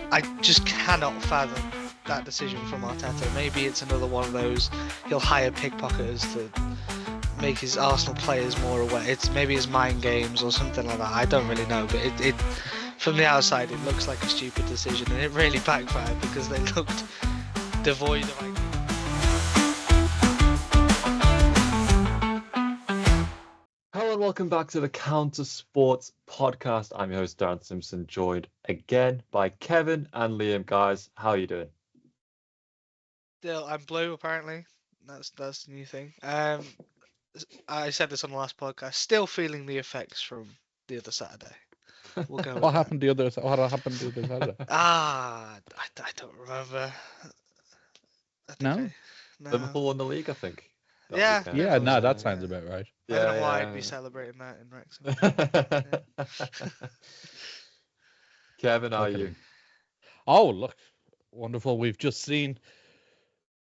I just cannot fathom that decision from Arteta. Maybe it's another one of those, he'll hire pickpocketers to make his Arsenal players more aware. Maybe it's mind games or something like that. I don't really know, but it from the outside it looks like a stupid decision, and it really backfired because they looked devoid of ideas. Hello and welcome back to the Counter Sports podcast. I'm your host Darren Timson, joined again by Kevin and Liam. Guys, how are you doing? Still, I'm blue apparently. That's the new thing. I said this on the last podcast. Still feeling the effects from the other Saturday. We'll go. What happened the other Saturday? I don't remember. No? Liverpool won the league, I think. Yeah. weekend. Yeah, no, that sounds about right. I don't know why I'd be celebrating that in Wrexham. Kevin, how are you? Oh, look, wonderful. We've just seen,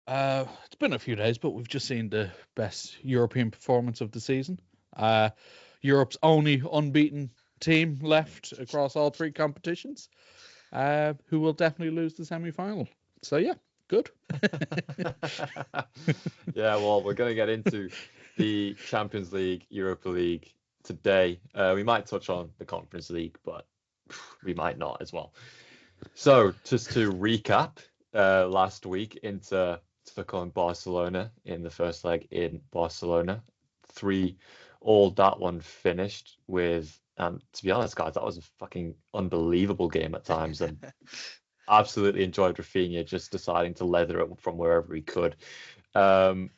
it's been a few days, but we've just seen the best European performance of the season. Europe's only unbeaten team left across all three competitions, who will definitely lose the semi-final. So, yeah. Good. Yeah, well, we're going to get into the Champions League, Europa League today. We might touch on the Conference League, but we might not as well. So, just to recap, last week, Inter took on Barcelona in the first leg in Barcelona. 3-3 that one finished with, and to be honest, guys, that was a fucking unbelievable game at times, and absolutely enjoyed Rafinha just deciding to leather it from wherever he could. Kevin,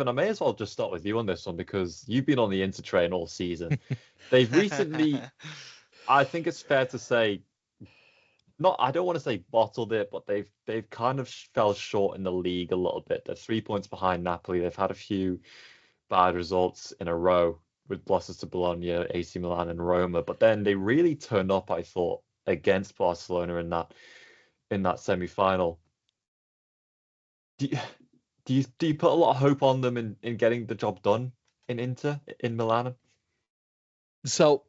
I may as well just start with you on this one because you've been on the Inter train all season. They've recently, I think it's fair to say, I don't want to say bottled it, but they've kind of fell short in the league a little bit. They're 3 points behind Napoli. They've had a few bad results in a row with losses to Bologna, AC Milan, and Roma, but then they really turned up, I thought, against Barcelona in that semi-final. Do you put a lot of hope on them in getting the job done in Inter in Milan? So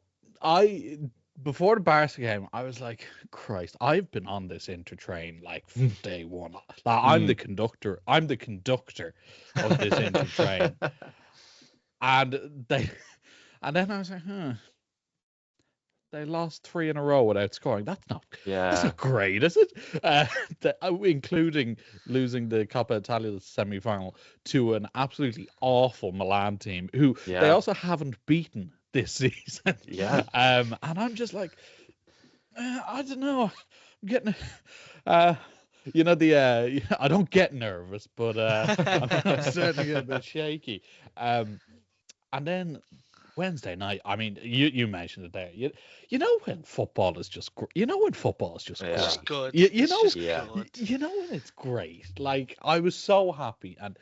before the Barca game, I was like, Christ, I've been on this Inter train like from day one. Like, I'm the conductor of this Inter train. And then I was like, they lost 3 in a row without scoring. That's not great, is it? Including losing the Coppa Italia semi-final to an absolutely awful Milan team, who they also haven't beaten this season. Yeah. And I'm just like, I don't know. I'm getting, I don't get nervous, but I'm starting to get a bit shaky. And then Wednesday night, I mean, you mentioned it there. You know when football is just great. You know when good. You know when it's great. Like, I was so happy, and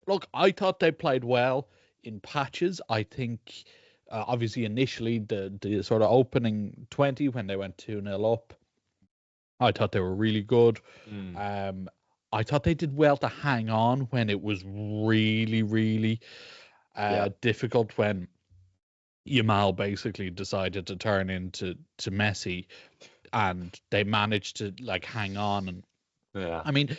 look, I thought they played well in patches. I think, obviously, initially the sort of opening 20 when they went 2-0 up, I thought they were really good. I thought they did well to hang on when it was really, really difficult, when Yamal basically decided to turn into Messi, and they managed to like hang on. And I mean,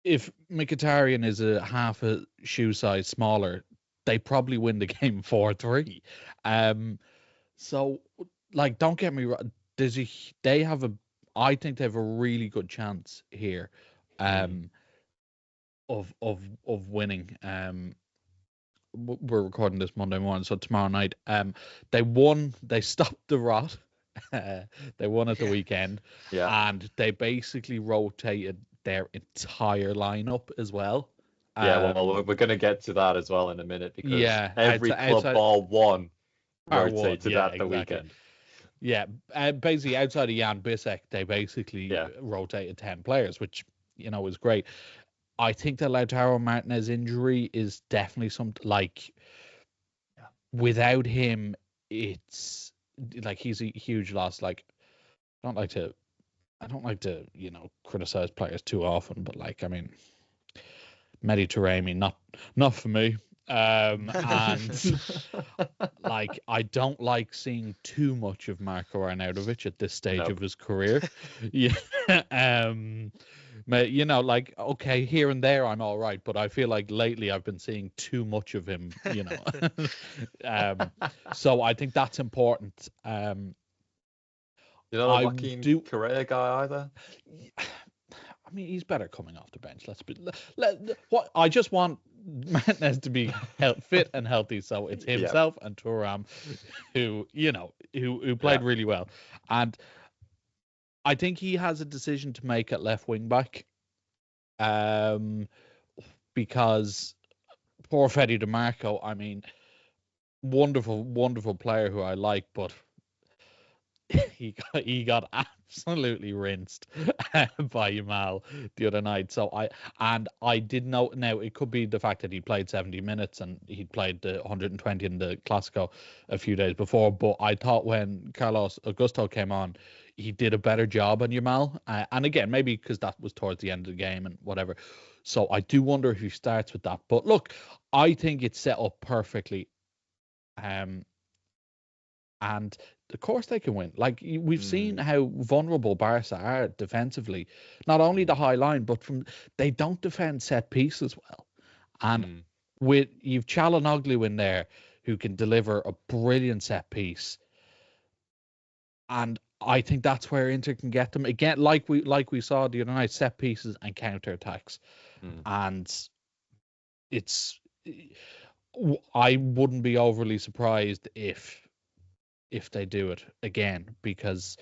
if Mkhitaryan is a half a shoe size smaller, they probably win the game 4-3. So like, don't get me wrong, I think they have a really good chance here of winning. We're recording this Monday morning, so tomorrow night. They stopped the rot. They won at the weekend, and they basically rotated their entire lineup as well. Well, we're going to get to that as well in a minute, because every club bar one rotated at the weekend. Yeah, basically outside of Jan Bissek, they basically rotated 10 players, which is great. I think the Lautaro Martinez injury is definitely something, like, without him, it's like he's a huge loss. Like, I don't like to criticize players too often, but like, I mean, Mehdi Taremi, not for me. And like, I don't like seeing too much of Marko Arnautovic at this stage of his career. Yeah. You know, like, okay, here and there I'm all right, but I feel like lately I've been seeing too much of him, you know. So I think that's important. You're not a Joaquin Correa guy either? I mean, he's better coming off the bench. What I just want Martinez to be fit and healthy, so it's himself and Thuram who, you know, who played really well. And I think he has a decision to make at left wing back. Because poor Fede DeMarco, I mean, wonderful player who I like, but he got absolutely rinsed by Yamal the other night. So I did know. Now it could be the fact that he played 70 minutes and he played the 120 in the Clasico a few days before. But I thought when Carlos Augusto came on, he did a better job on Yamal. And again, maybe because that was towards the end of the game and whatever. So I do wonder if he starts with that. But look, I think it's set up perfectly. And of course they can win. Like, we've seen how vulnerable Barca are defensively. Not only the high line, but they don't defend set pieces well. And you've Çalhanoğlu in there who can deliver a brilliant set piece. And I think that's where Inter can get them again, like we saw the other night, set pieces and counter attacks. And I wouldn't be overly surprised if they do it again, because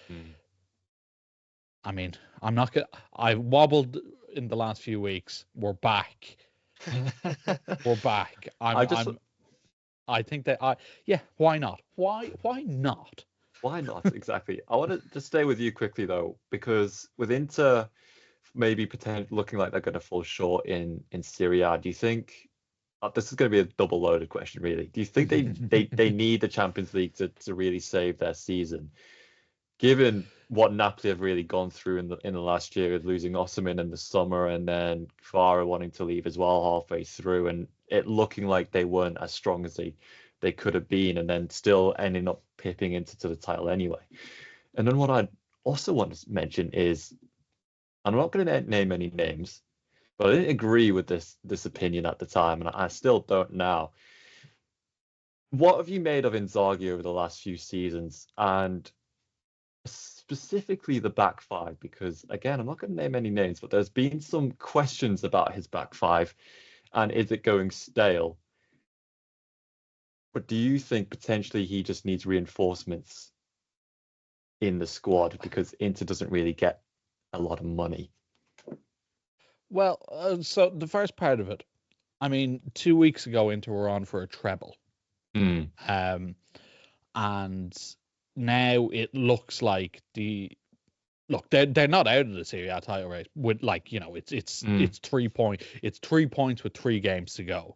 I mean, I wobbled in the last few weeks. We're back. We're back. I think that why not? Why not? Why not? Exactly. I want to just stay with you quickly though, because with Inter maybe potentially looking like they're going to fall short in Serie A, do you think this is going to be a double loaded question, really? Do you think they need the Champions League to really save their season, given what Napoli have really gone through in the last year, with losing Osimhen in the summer and then Kvara wanting to leave as well halfway through, and it looking like they weren't as strong as they could have been, and then still ending up pipping into the title anyway? And then what I'd also want to mention is, I'm not going to name any names, but I didn't agree with this opinion at the time, and I still don't now. What have you made of Inzaghi over the last few seasons, and specifically the back five? Because again, I'm not going to name any names, but there's been some questions about his back five, and is it going stale? But do you think potentially he just needs reinforcements in the squad, because Inter doesn't really get a lot of money? Well, so the first part of it, I mean, 2 weeks ago, Inter were on for a treble. And now it looks like they're not out of the Serie A title race with, like, you know, it's 3 points. It's 3 points with 3 games to go.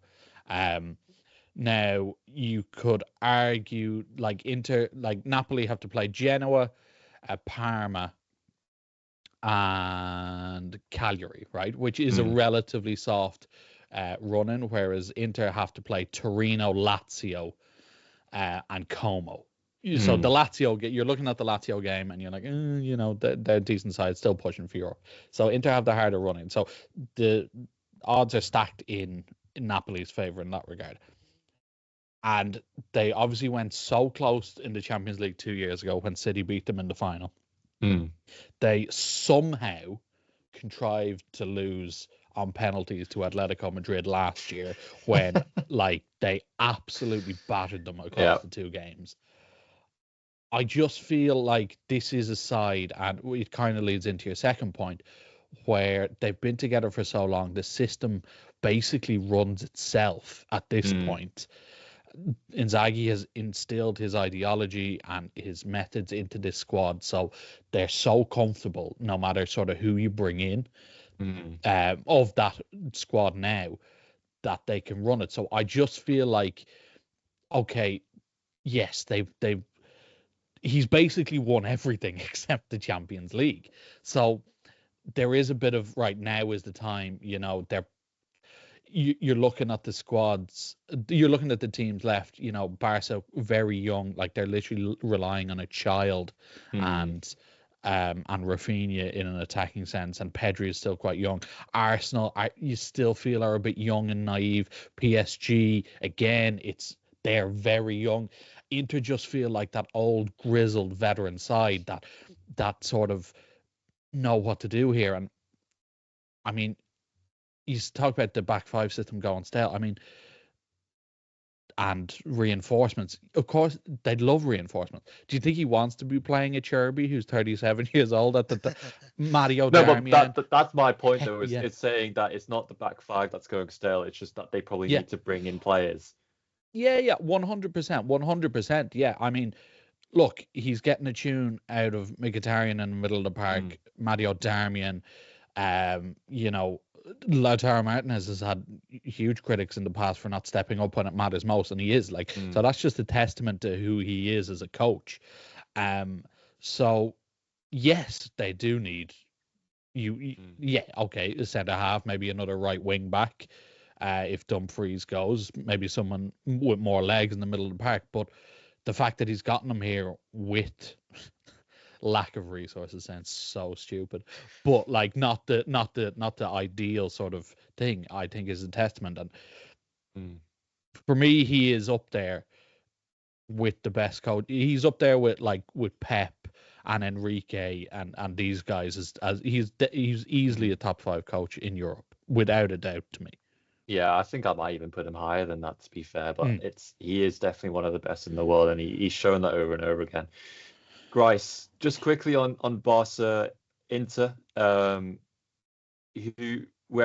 Now you could argue like Napoli have to play Genoa, Parma, and Cagliari, right? Which is a relatively soft run-in, whereas Inter have to play Torino, Lazio, and Como. So the Lazio, you're looking at the Lazio game and you're like, you know, they're decent side, still pushing for Europe. So Inter have the harder run-in. So the odds are stacked in Napoli's favour in that regard. And they obviously went so close in the Champions League 2 years ago when City beat them in the final. They somehow contrived to lose on penalties to Atletico Madrid last year when like they absolutely battered them across the 2 games. I just feel like this is a side, and it kind of leads into your second point, where they've been together for so long, the system basically runs itself at this point. Inzaghi has instilled his ideology and his methods into this squad, so they're so comfortable no matter sort of who you bring in of that squad now, that they can run it. So I just feel like, okay, yes, he's basically won everything except the Champions League. So there is a bit of, right now is the time, you know, you're looking at the squads, you're looking at the teams left, Barca very young, like they're literally relying on a child, and Rafinha in an attacking sense, and Pedri is still quite young. Arsenal, you still feel are a bit young and naive. PSG, again, they're very young. Inter just feel like that old grizzled veteran side that sort of know what to do here. And I mean, you talk about the back five system going stale. I mean, and reinforcements. Of course, they'd love reinforcements. Do you think he wants to be playing a Cherby who's 37 years old at the Mario No, Darmian? but that's my point though. Yeah. It's saying that it's not the back five that's going stale. It's just that they probably need to bring in players. Yeah, 100%. Yeah, I mean, look, he's getting a tune out of Mkhitaryan in the middle of the park, Mario Darmian, Lautaro Martinez has had huge critics in the past for not stepping up when it matters most, and he is so that's just a testament to who he is as a coach. So yes, they do need a centre half, maybe another right wing back. If Dumfries goes, maybe someone with more legs in the middle of the park. But the fact that he's gotten them here with lack of resources sounds so stupid, but like not the ideal sort of thing, I think is a testament. And for me, he is up there with the best coach. He's up there with Pep and Enrique and these guys as he's easily a top 5 coach in Europe without a doubt to me. Yeah, I think I might even put him higher than that, to be fair, but he is definitely one of the best in the world, and he's shown that over and over again. Grice, just quickly on Barca Inter, where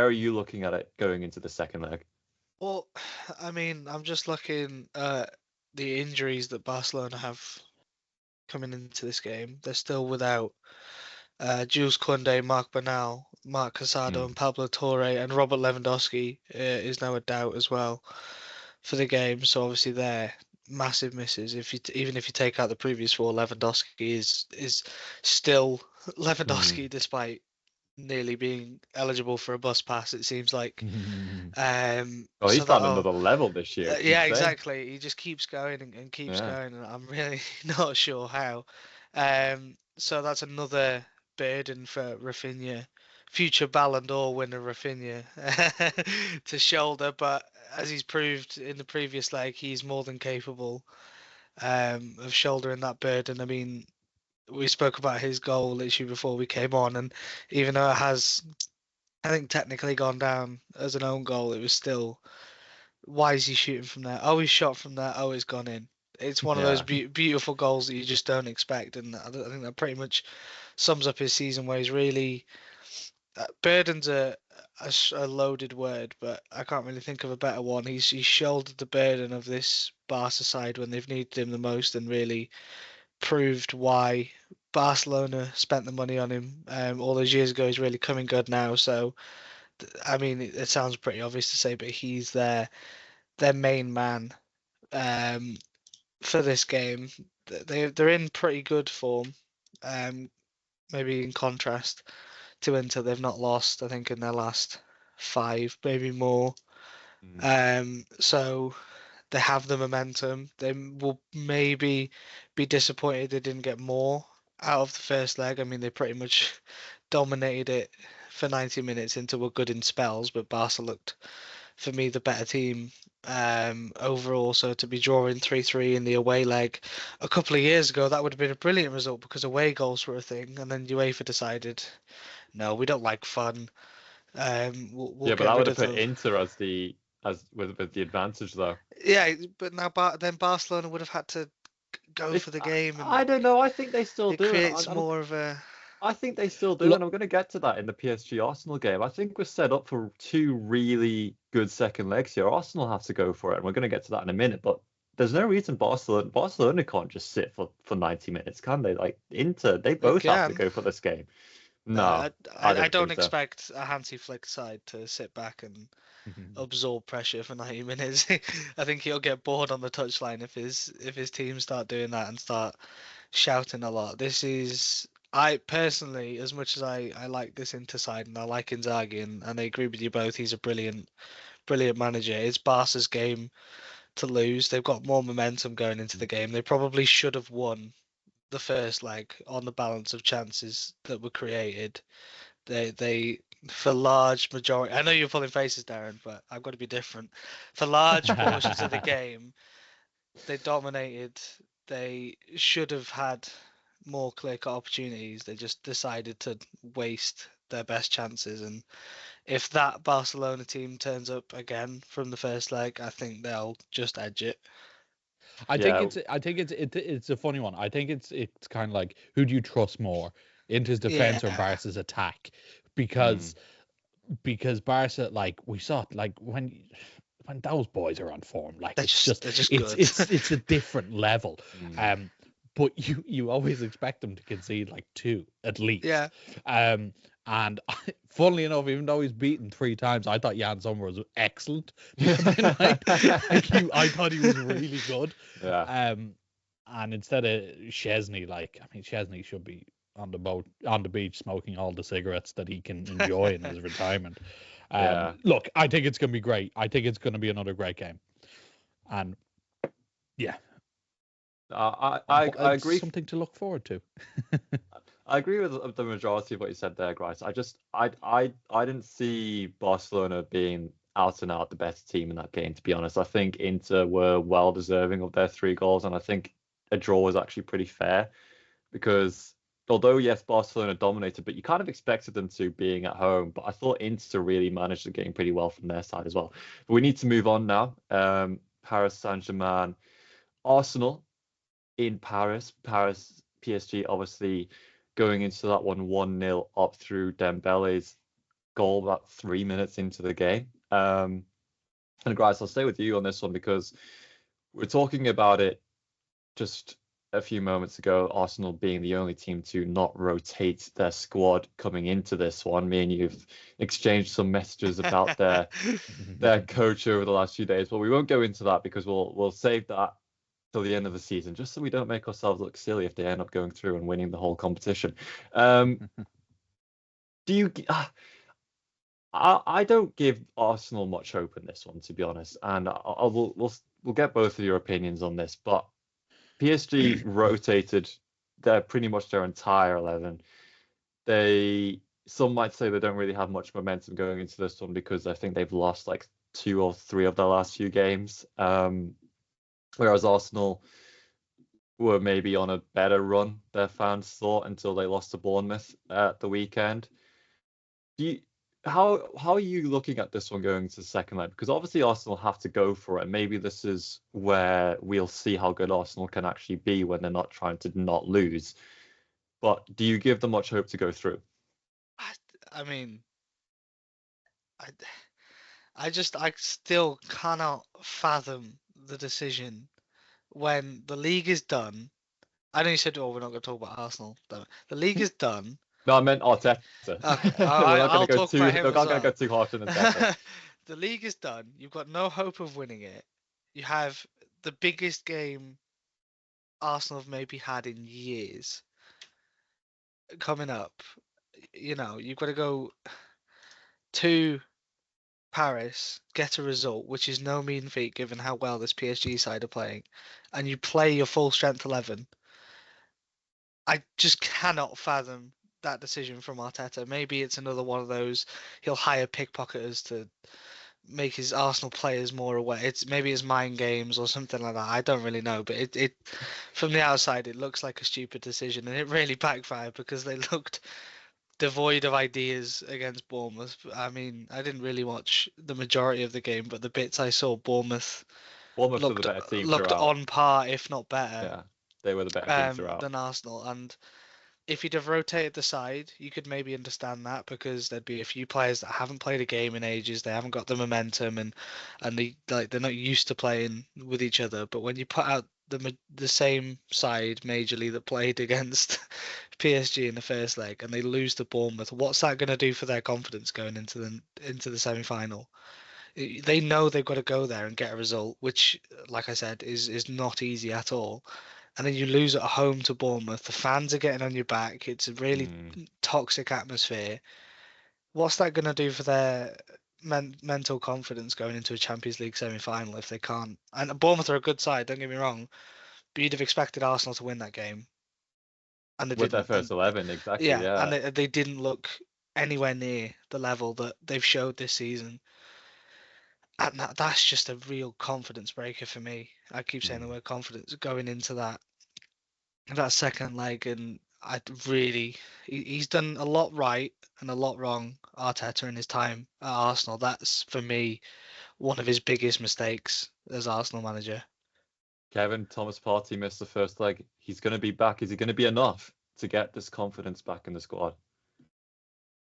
are you looking at it going into the second leg? Well, I mean, I'm just looking at the injuries that Barcelona have coming into this game. They're still without Jules Koundé, Marc Bernal, Marc Casado, and Pablo Torre, and Robert Lewandowski is now a doubt as well for the game. So obviously they're massive misses. Even if you take out the previous 4, Lewandowski is still Lewandowski despite nearly being eligible for a bus pass. It seems like. He's on another level this year. Yeah, exactly. He just keeps going and keeps going, and I'm really not sure how. So that's another burden for Rafinha, future Ballon d'Or winner Rafinha, to shoulder. But as he's proved in the previous leg, he's more than capable of shouldering that burden. I mean, we spoke about his goal literally before we came on, and even though it has, I think, technically gone down as an own goal, it was still, why is he shooting from there? Oh, he's shot from there. Oh, it's gone in. It's one of those beautiful goals that you just don't expect, and I think that pretty much sums up his season, where he's really burden's a loaded word, but I can't really think of a better one. He's shouldered the burden of this Barca side when they've needed him the most, and really proved why Barcelona spent the money on him all those years ago. He's really coming good now. So, I mean, it sounds pretty obvious to say, but he's their main man for this game. They're in pretty good form. Maybe in contrast to Inter, they've not lost, I think, in their last 5, maybe more. So they have the momentum. They will maybe be disappointed they didn't get more out of the first leg. I mean, they pretty much dominated it for 90 minutes into were good in spells, but Barca looked, for me, the better team overall. So to be drawing 3-3 in the away leg a couple of years ago, that would have been a brilliant result because away goals were a thing, and then UEFA decided, no, we don't like fun. We'll but that would have put Inter as with the advantage though. Yeah, but now then Barcelona would have had to go for the game. And I don't know. I think they still do. It creates more of a. I think they still do, and I'm going to get to that in the PSG Arsenal game. I think we're set up for 2 really good second legs here. Arsenal have to go for it, and we're going to get to that in a minute. But there's no reason Barcelona can't just sit for 90 minutes, can they? Like Inter, they both have to go for this game. No, I don't expect a Hansi Flick side to sit back and absorb pressure for 90 minutes. I think he'll get bored on the touchline if his team start doing that and start shouting a lot. I personally, as much as I like this Inter side and I like Inzaghi, and I agree with you both, he's a brilliant brilliant manager. It's Barca's game to lose. They've got more momentum going into the game. They probably should have won the first leg on the balance of chances that were created. They for large majority. I know you're pulling faces, Darren, but I've got to be different. For large portions of the game, they dominated. They should have had more clear-cut opportunities. They just decided to waste their best chances. And if that Barcelona team turns up again from the first leg, I think they'll just edge it. I think it's a funny one. I think it's kind of like, who do you trust more, Inter's defense or Barca's attack? Because Barca, like we saw, like when those boys are on form, like they're just good. It's a different level. But you always expect them to concede like 2 at least. Yeah. And funnily enough, even though he's beaten 3 times, I thought Jan Sommer was excellent. I thought he was really good. Yeah. And instead of Szczesny, Szczesny should be on the beach smoking all the cigarettes that he can enjoy in his retirement. Look, I think it's going to be great. I think it's going to be another great game. And yeah. I agree. Something to look forward to. I agree with the majority of what you said there, Grice. I didn't see Barcelona being out and out the best team in that game, to be honest. I think Inter were well deserving of their 3 goals, and I think a draw was actually pretty fair because although, yes, Barcelona dominated, but you kind of expected them to, being at home. But I thought Inter really managed the game pretty well from their side as well. But we need to move on now. Paris Saint-Germain, Arsenal in Paris. PSG obviously going into that one 1-0 up through Dembele's goal about 3 minutes into the game. And guys, I'll stay with you on this one because we're talking about it just a few moments ago, Arsenal being the only team to not rotate their squad coming into this one. Me and you've exchanged some messages about their coach over the last few days, but we won't go into that because we'll save that till the end of the season, just so we don't make ourselves look silly if they end up going through and winning the whole competition. I don't give Arsenal much hope in this one, to be honest, and we'll get both of your opinions on this. But PSG rotated pretty much their entire 11. Some might say they don't really have much momentum going into this one because I think they've lost like 2 or 3 of their last few games. Whereas Arsenal were maybe on a better run, their fans thought, until they lost to Bournemouth at the weekend. How are you looking at this one going to the second leg? Because obviously Arsenal have to go for it. Maybe this is where we'll see how good Arsenal can actually be when they're not trying to not lose. But do you give them much hope to go through? I mean, I still cannot fathom the decision when the league is done. I know you said, we're not going to talk about Arsenal. The league is done. No, I meant Arteta. Okay. We're not going to go too harsh on Arteta. The league is done. You've got no hope of winning it. You have the biggest game Arsenal have maybe had in years coming up. You've got to go to Paris, get a result, which is no mean feat given how well this PSG side are playing, and you play your full strength 11. I just cannot fathom that decision from Arteta. Maybe it's another one of those, he'll hire pickpocketers to make his Arsenal players more aware. Maybe it's mind games or something like that. I don't really know, but it from the outside it looks like a stupid decision, and it really backfired because they looked devoid of ideas against Bournemouth. I mean, I didn't really watch the majority of the game, but the bits I saw, Bournemouth were the better team looked on par, if not better. Yeah, they were the better team throughout than Arsenal. And if you'd have rotated the side, you could maybe understand that because there'd be a few players that haven't played a game in ages. They haven't got the momentum, and they're not used to playing with each other. But when you put out the same side majorly that played against PSG in the first leg and they lose to Bournemouth, what's that going to do for their confidence going into the semi-final? They know they've got to go there and get a result, which, like I said, is not easy at all. And then you lose at home to Bournemouth. The fans are getting on your back. It's a really toxic atmosphere. What's that going to do for their mental confidence going into a Champions League semi-final if they can't. And Bournemouth are a good side, don't get me wrong, but you'd have expected Arsenal to win that game, and they With their didn't. first 11, exactly. Yeah. And they didn't look anywhere near the level that they've showed this season. And that's just a real confidence breaker for me. I keep saying the word confidence going into that second leg, and he's done a lot right and a lot wrong, Arteta, in his time at Arsenal. That's for me one of his biggest mistakes as Arsenal manager. Kevin, Thomas Partey missed the first leg. He's going to be back. Is he going to be enough to get this confidence back in the squad?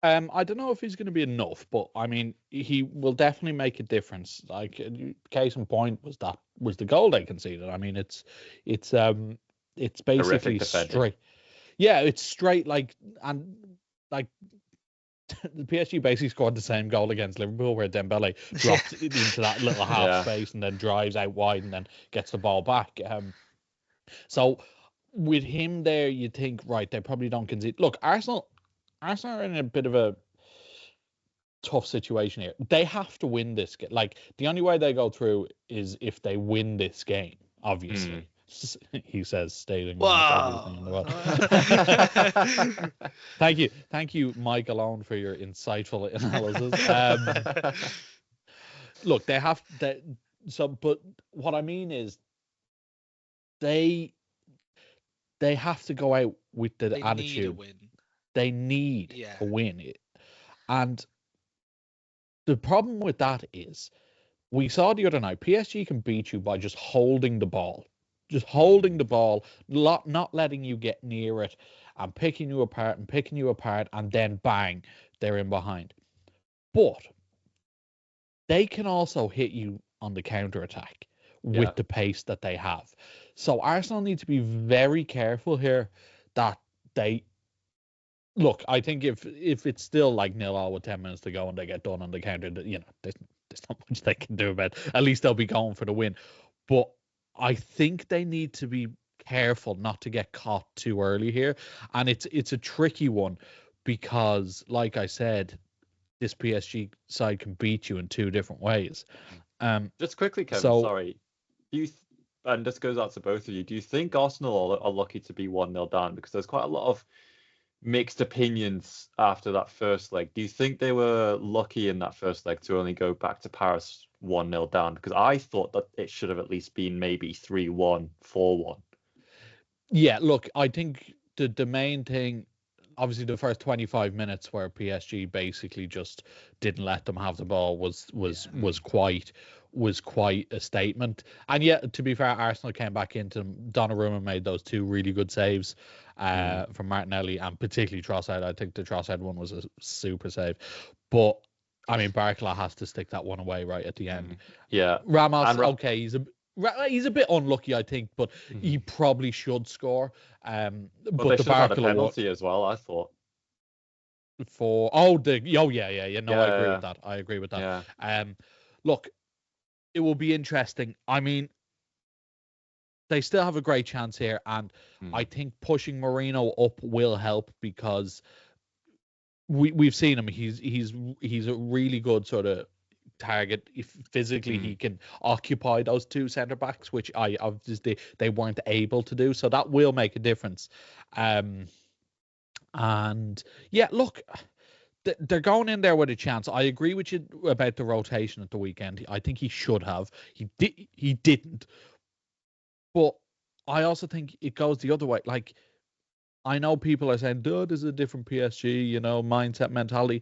I don't know if he's going to be enough, but I mean, he will definitely make a difference. Like, case in point was the goal they conceded. I mean, it's basically straight. Yeah, it's straight the PSG basically scored the same goal against Liverpool where Dembele dropped into that little half space and then drives out wide and then gets the ball back. So with him there, you think, right, they probably don't concede. Look, Arsenal are in a bit of a tough situation here. They have to win this game. Like, the only way they go through is if they win this game, obviously. He says, stating wow. Thank you, Mike Alone, for your insightful analysis. Look, they have that. So, but what I mean is, they have to go out with the attitude. They need to win it, and the problem with that is, we saw the other night, PSG can beat you by just holding the ball. Just holding the ball, not letting you get near it, and picking you apart, and then bang, they're in behind. But they can also hit you on the counter-attack with the pace that they have. So Arsenal need to be very careful here that they... Look, I think if it's still like 0-0 with 10 minutes to go and they get done on the counter, there's not much they can do about it. At least they'll be going for the win. But I think they need to be careful not to get caught too early here. And it's a tricky one because, like I said, this PSG side can beat you in two different ways. Just quickly, Kevin, sorry. And this goes out to both of you, do you think Arsenal are lucky to be 1-0 down? Because there's quite a lot of mixed opinions after that first leg. Do you think they were lucky in that first leg to only go back to Paris 1-0 down? Because I thought that it should have at least been maybe 3-1, 4-1. Yeah, look, I think the main thing, obviously the first 25 minutes where PSG basically just didn't let them have the ball was quite a statement. And yet, to be fair, Arsenal came back into them. Donnarumma made those two really good saves from Martinelli, and particularly Trossard. I think the Trossard one was a super save. But I mean, Barcola has to stick that one away right at the end. Yeah, Ramos, okay, he's a bit unlucky, I think, but he probably should score. But they should have had a penalty as well, I thought. I agree with that. Yeah. Look, it will be interesting. I mean, they still have a great chance here, and I think pushing Moreno up will help because we've seen him. He's a really good sort of target. If physically he can occupy those two centre backs, which they weren't able to do, so that will make a difference. And yeah, look, they're going in there with a chance. I agree with you about the rotation at the weekend. I think he should have. He didn't. But I also think it goes the other way. Like, I know people are saying, "Dude, this is a different PSG, mindset, mentality."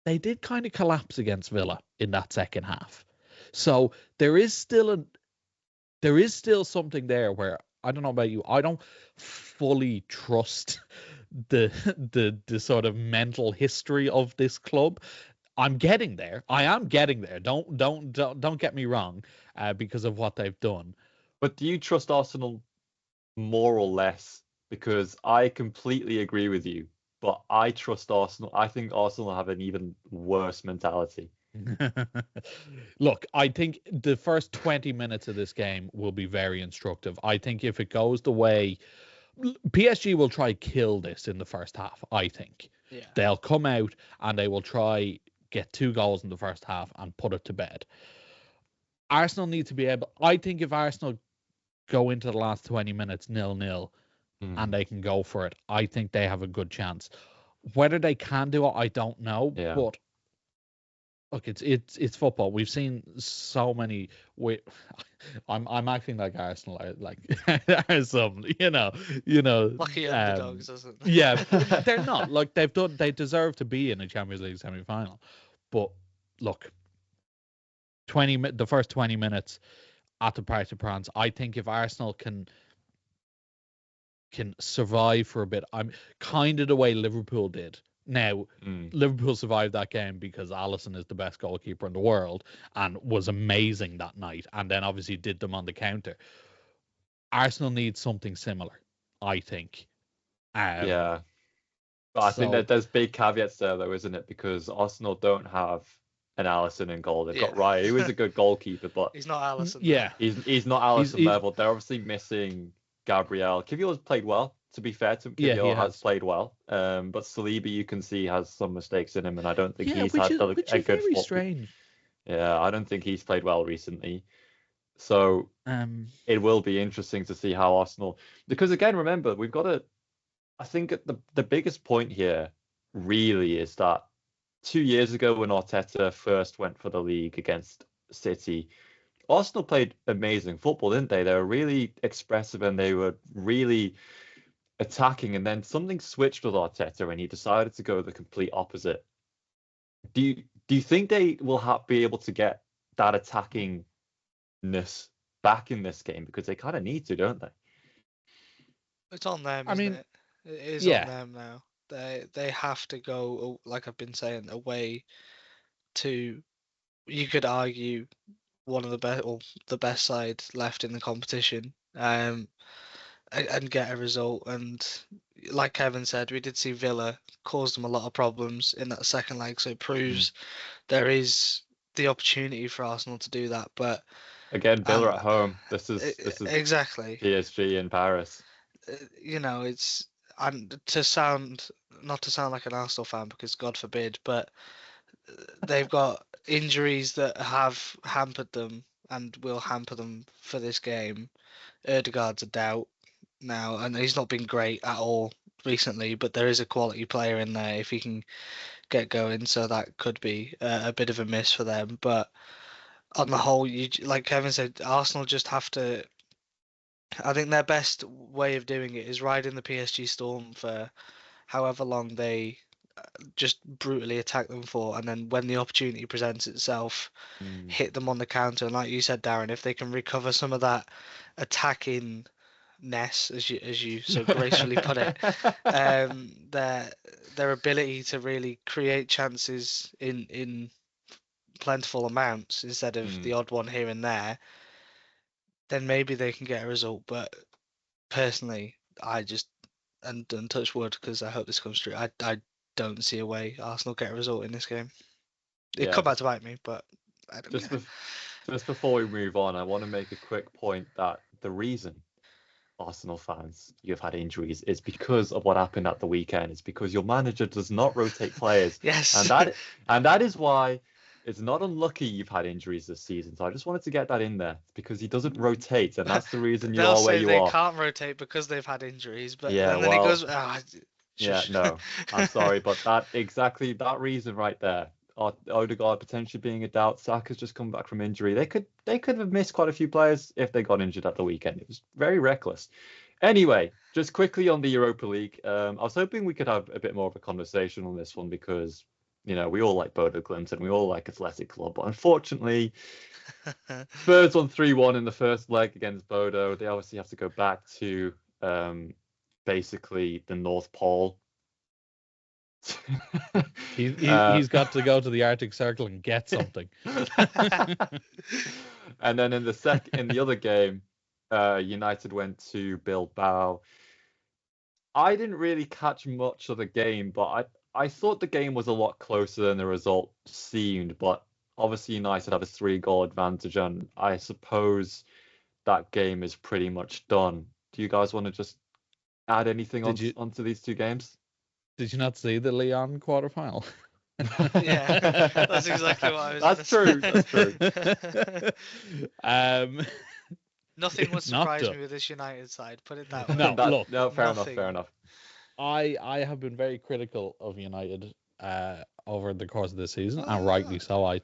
They did kind of collapse against Villa in that second half. So there is still something there where, I don't know about you, I don't fully trust the sort of mental history of this club. I'm getting there. I am getting there. Don't get me wrong, because of what they've done. But do you trust Arsenal more or less? Because I completely agree with you, but I trust Arsenal. I think Arsenal have an even worse mentality. Look, I think the first 20 minutes of this game will be very instructive. I think if it goes the way, PSG will try kill this in the first half, I think. Yeah. They'll come out and they will try get 2 goals in the first half, and put it to bed. Arsenal need to be able. I think if Arsenal go into the last 20 minutes 0-0 and they can go for it, I think they have a good chance. Whether they can do it, I don't know. Yeah. But look, it's football. We've seen so many. I'm acting like Arsenal are like are some, lucky underdogs, isn't it? Yeah, they're not. Like they deserve to be in a Champions League semi-final. But look, the first 20 minutes at the Parc des Princes, I think if Arsenal can survive for a bit, I'm kind of the way Liverpool did. Now, Liverpool survived that game because Alisson is the best goalkeeper in the world and was amazing that night, and then obviously did them on the counter. Arsenal needs something similar, I think. Yeah. But I think that there's big caveats there, though, isn't it? Because Arsenal don't have an Alisson in goal. They've got Raya, who is a good goalkeeper, but he's not Alisson. Yeah. He's not Alisson level. They're obviously missing Gabriel. Kivior has played well. To be fair to him, Kivior has played well. But Saliba, you can see, has some mistakes in him, and I don't think he's had a good very strange. Yeah, I don't think he's played well recently. So it will be interesting to see how Arsenal, because again, remember, we've got to. I think the biggest point here really is that 2 years ago when Arteta first went for the league against City, Arsenal played amazing football, didn't they? They were really expressive and they were really attacking, and then something switched with Arteta and he decided to go the complete opposite. Do you think they will be able to get that attackingness back in this game? Because they kind of need to, don't they? It's on them, isn't it? It is on them now. They have to go, like I've been saying, away to, you could argue, one of the best, or the best side left in the competition, and get a result. And like Kevin said, we did see Villa cause them a lot of problems in that second leg, so it proves there is the opportunity for Arsenal to do that. But again, Villa at home. This is exactly PSG in Paris. It's, and not to sound like an Arsenal fan, because God forbid, but they've got injuries that have hampered them and will hamper them for this game. Ødegaard's a doubt now, and he's not been great at all recently, but there is a quality player in there if he can get going, so that could be a bit of a miss for them. But on the whole, like Kevin said, Arsenal just have to, I think their best way of doing it is riding the PSG storm for however long they just brutally attack them for, and then when the opportunity presents itself, hit them on the counter. And like you said, Darren, if they can recover some of that attacking ness, as you so gracefully put it, their ability to really create chances in plentiful amounts instead of the odd one here and there, then maybe they can get a result. But personally, I just, and touch wood because I hope this comes true, I don't see a way Arsenal get a result in this game. It come back to bite me, but I don't know. Just before we move on, I want to make a quick point that the reason, Arsenal fans, you've had injuries is because of what happened at the weekend. It's because your manager does not rotate players. Yes. And that is why it's not unlucky you've had injuries this season. So I just wanted to get that in there, because he doesn't rotate, and that's the reason you are where you are. They can't rotate because they've had injuries, but then well, it goes. No, I'm sorry, but that reason right there. Ødegaard potentially being a doubt. Saka's just come back from injury. They could have missed quite a few players if they got injured at the weekend. It was very reckless. Anyway, just quickly on the Europa League, I was hoping we could have a bit more of a conversation on this one, because we all like Bodo Glimt and we all like Athletic Club, but unfortunately, Spurs won 3-1 in the first leg against Bodo. They obviously have to go back to basically the North Pole. He's got to go to the Arctic Circle and get something. And then in the other game, United went to Bilbao. I didn't really catch much of the game, but I thought the game was a lot closer than the result seemed. But obviously United have a 3-goal advantage, and I suppose that game is pretty much done. Do you guys want to just add anything onto these two games? Did you not see the Lyon quarterfinal? Yeah, that's exactly what I was. That's true. That's true. Nothing would It's not surprise done. me with this United side. Put it that way. No, look, No, fair enough. nothing. Fair enough. I have been very critical of United over the course of this season, and rightly so. I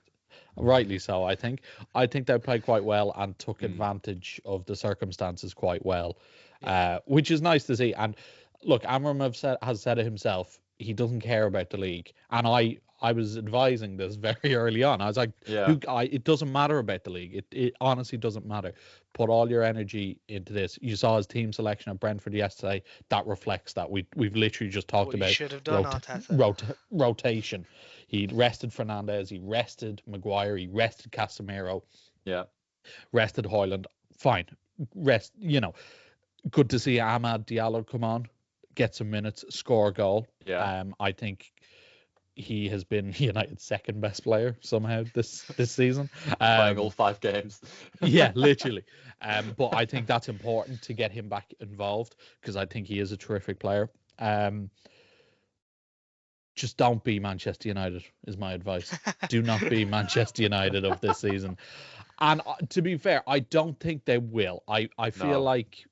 think they played quite well and took advantage of the circumstances quite well, which is nice to see. And look, Amram has said it himself. He doesn't care about the league, and I was advising this very early on. I was like, Yeah. it doesn't matter about the league. It honestly doesn't matter. Put all your energy into this. You saw his team selection at Brentford yesterday. That reflects that. We've literally just talked What you about should have done, Arteta. rotation. He rested Fernandes. He rested Maguire. He rested Casemiro. Yeah. Rested Hoyland. Fine. Rest. Good to see Ahmad Diallo come on, get some minutes, score a goal. Yeah. I think he has been United's second best player somehow this season. Playing all 5 games. Yeah, literally. But I think that's important to get him back involved because I think he is a terrific player. Just don't be Manchester United is my advice. Do not be Manchester United of this season. And to be fair, I don't think they will. I feel like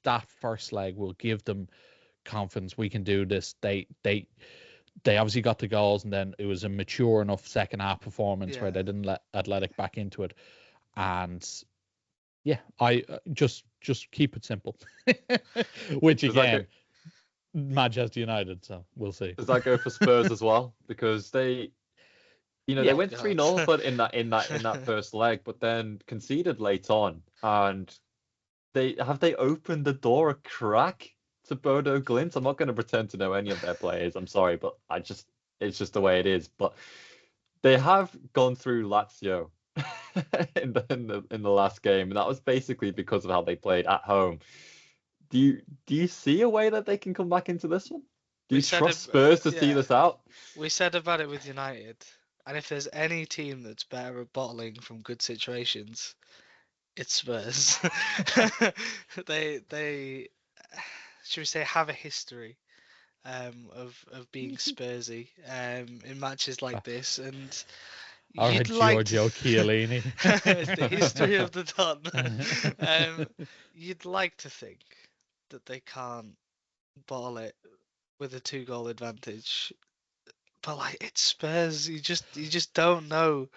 that first leg will give them confidence. We can do this. They obviously got the goals, and then it was a mature enough second half performance where they didn't let Athletic back into it. And yeah, I just keep it simple. Which again, Manchester United. So we'll see. Does that go for Spurs as well? Because they went 3-0, but in that first leg, but then conceded late on, and they opened the door a crack to Bodo Glimt. I'm not going to pretend to know any of their players. I'm sorry, but it's just the way it is. But they have gone through Lazio in the last game, and that was basically because of how they played at home. Do you see a way that they can come back into this one? Do you trust Spurs to see this out? We said about it with United, and if there's any team that's better at bottling from good situations, it's Spurs. They should we say have a history of being Spursy in matches like this, and you'd like Giorgio Chiellini. the history of the Don. You'd like to think that they can't bottle it with a 2-goal advantage, but like it's Spurs, you just don't know.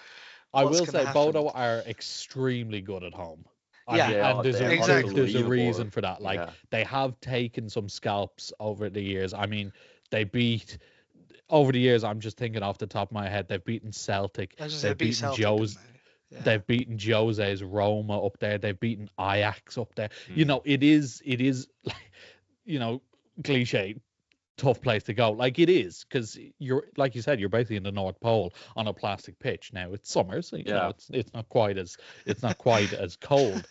I will say happen. Bodo are extremely good at home. Yeah, and there's a reason for that. Like they have taken some scalps over the years. I mean, over the years. I'm just thinking off the top of my head. They've beaten Celtic. They've beaten They've beaten Jose's Roma up there. They've beaten Ajax up there. It is cliche. Tough place to go, like it is, because you're like you said, you're basically in the North Pole on a plastic pitch. Now it's summer, so it's not quite as cold.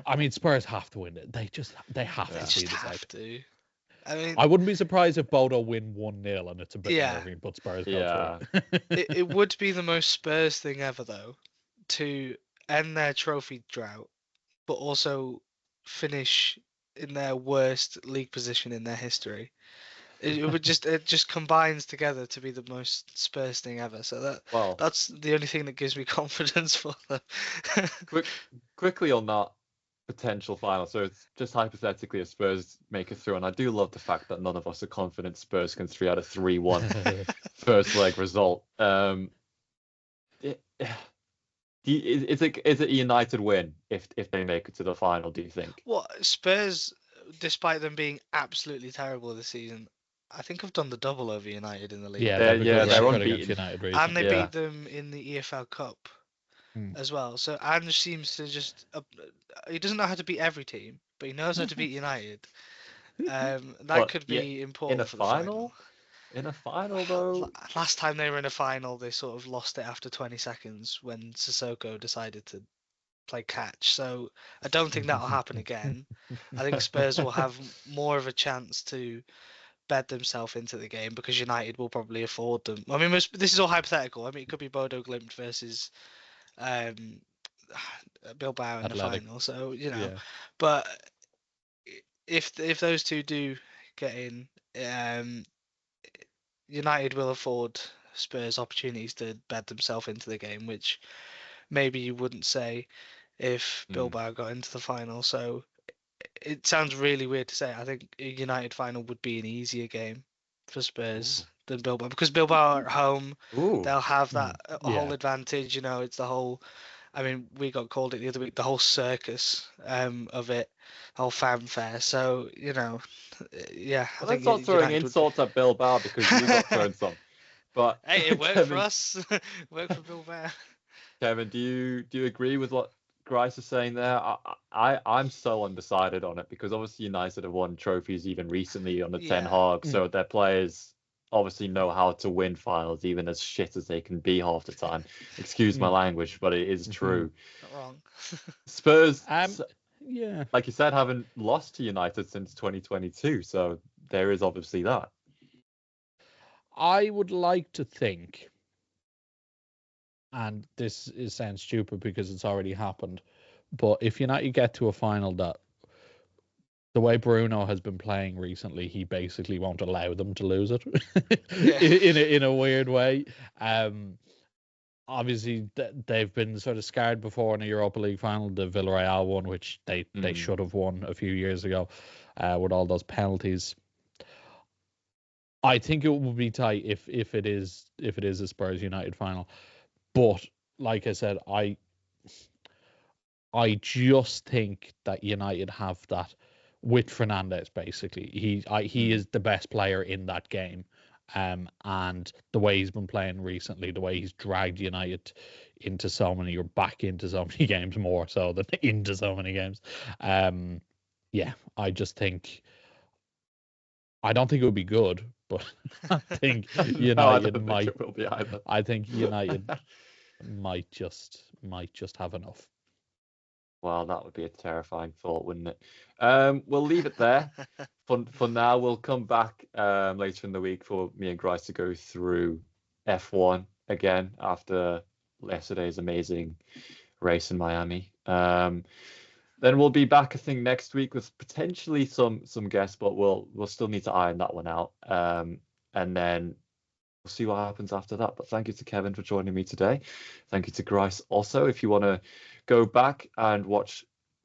I mean, Spurs have to win it. They have to see this out. I mean, I wouldn't be surprised if Bodo win 1-0 and it's a bit nervy, but Spurs go through. It would be the most Spurs thing ever, though, to end their trophy drought, but also finish in their worst league position in their history. It just combines together to be the most Spurs thing ever. So that's the only thing that gives me confidence for them. Quickly on that potential final. So it's just hypothetically if Spurs make it through, and I do love the fact that none of us are confident Spurs can 3 out of 3 won first leg result. Is it a United win if they make it to the final, do you think? Well, Spurs, despite them being absolutely terrible this season, I think have done the double over United in the league. Yeah, they're unbeaten. United recently. And they beat them in the EFL Cup as well. So Ange seems to just... he doesn't know how to beat every team, but he knows how to beat United. That could be important for the final. In a final, though? Last time they were in a final, they sort of lost it after 20 seconds when Sissoko decided to play catch. So I don't think that'll happen again. I think Spurs will have more of a chance to bed themselves into the game because United will probably afford them. I mean, this is all hypothetical. I mean, it could be Bodo Glimt versus Bilbao in the final. So, but if those two do get in, United will afford Spurs opportunities to bed themselves into the game, which maybe you wouldn't say if Bilbao got into the final. So it sounds really weird to say. I think a United final would be an easier game for Spurs than Bilbao, because Bilbao are at home. Ooh. They'll have that whole Yeah. advantage. It's the whole. I mean, we got called it the other week. The whole circus of it, whole fanfare. So yeah. Well, I let's think not throwing United insults at Bilbao because we got thrown some. But Hey, it worked Kevin, for us. Worked for Bilbao. Kevin, do you agree with what Grice is saying there? I'm so undecided on it because obviously United have won trophies even recently under Ten Yeah. Hag, so their players obviously know how to win finals, even as shit as they can be half the time. Excuse my language, but it is true. Not wrong. Spurs, Yeah. like you said, haven't lost to United since 2022, so there is obviously that. I would like to think, and sounds stupid because it's already happened, but if United get to a final, that the way Bruno has been playing recently, he basically won't allow them to lose it in a weird way. Obviously, they've been sort of scarred before in a Europa League final, the Villarreal one, which they should have won a few years ago with all those penalties. I think it would be tight if it is a Spurs United final, but like I said, I just think that United have that with Fernandes. Basically, he is the best player in that game, and the way he's been playing recently, the way he's dragged United into so many, or back into so many games, more so than into so many games. Yeah, I just think. I don't think it would be good, but I think United might. Think it will be either. I think United might just have enough. Well, that would be a terrifying thought, wouldn't it? We'll leave it there for now. We'll come back later in the week for me and Grice to go through F1 again after yesterday's amazing race in Miami. Then we'll be back, I think, next week with potentially some guests, but we'll still need to iron that one out. And then we'll see what happens after that. But thank you to Kevin for joining me today. Thank you to Grice also. If you want to go back and watch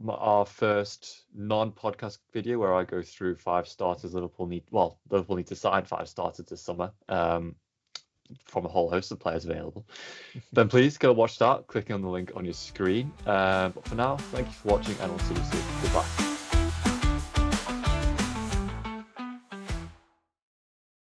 our first non-podcast video where I go through 5 starters Liverpool need to sign 5 starters this summer from a whole host of players available, then please go watch that, clicking on the link on your screen. But for now, thank you for watching and we'll see you soon. Goodbye.